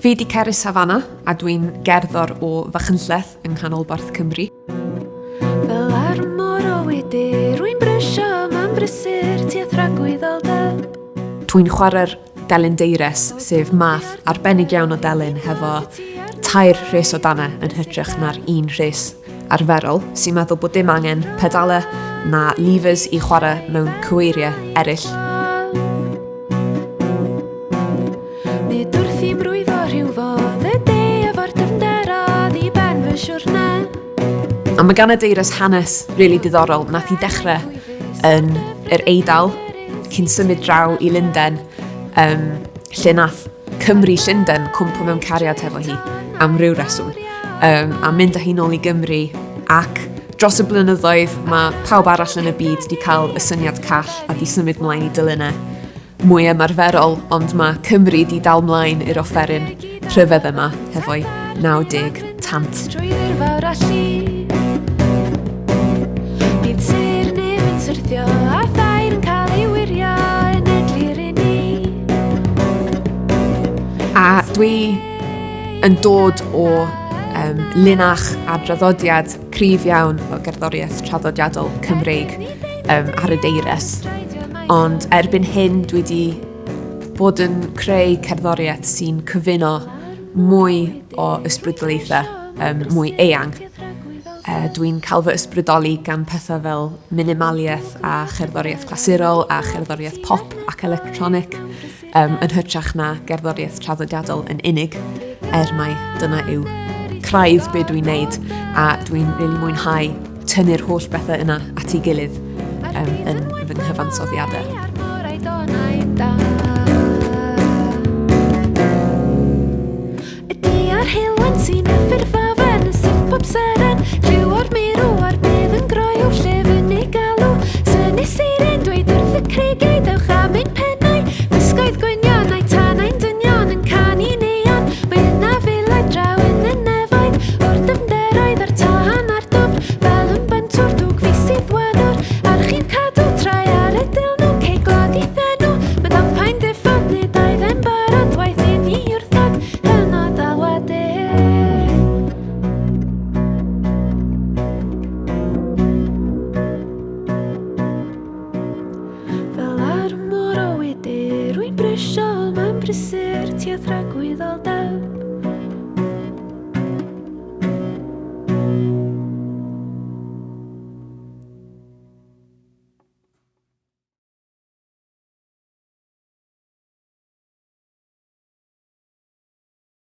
Fi di Cerys Hafana a dwi'n gerddor o Machynlleth yng Nghanolfan Cymru. Fel armor o wedi, rwy'n brysio ma'n brysur tua'r Rhyngwladol. Dwi'n chwarae'r delyn deires, sef math arbennig iawn o delyn hefo 2 rhys o dannau yn hytrach na'r 1 rhys arferol, sy'n meddwl bod dim angen pedalau na levers i chwarae mewn cyweiriau eraill. Nid wrth i mrwyddo rhyw fodd y de efo'r dyfnderodd i ben fy siwrna. A mae gan y deires hanes rili diddorol. Nath i dechrau yn yr Eidal cyn symud draw i Lundain, lle nath Cymru Llundain cwmpo mewn cariad hefo hi am ryw reswm, a mynd â hi nôl i Gymru, ac dros y blynyddoedd mae pawb arall yn y byd wedi cael y syniad call a di symud mlaen i dilynau mwy ymarferol, ond mae Cymru wedi dal mlaen i'r offeryn rhyfedd yma hefo'i 90 tant. Trwy'r fawr allu, bydd sir neb yn syrthio a thair yn cael ei wirio yn edlir i ni. A dwi yn dod o linach a draddodiad cryf iawn o gerddoriaeth traddodiadol Cymreig ar y deires. Ond erbyn hyn dwi wedi bod yn creu cerddoriaeth sy'n cyfuno mwy o ysbrydoliaethau, mwy eang. Dwi'n cael fy ysbrydoli gan pethau fel minimaliaeth a cherddoriaeth clasurol a cherddoriaeth pop ac electronic, yn hytrach na gerddoriaeth traddodiadol yn unig, mai dyna yw craidd be dwi'n neud, a dwi'n rili mwynhau tynnu'r holl bethau yna at ei gilydd yn fy nghyfansoddiadau. Ydy ar heilwen sy'n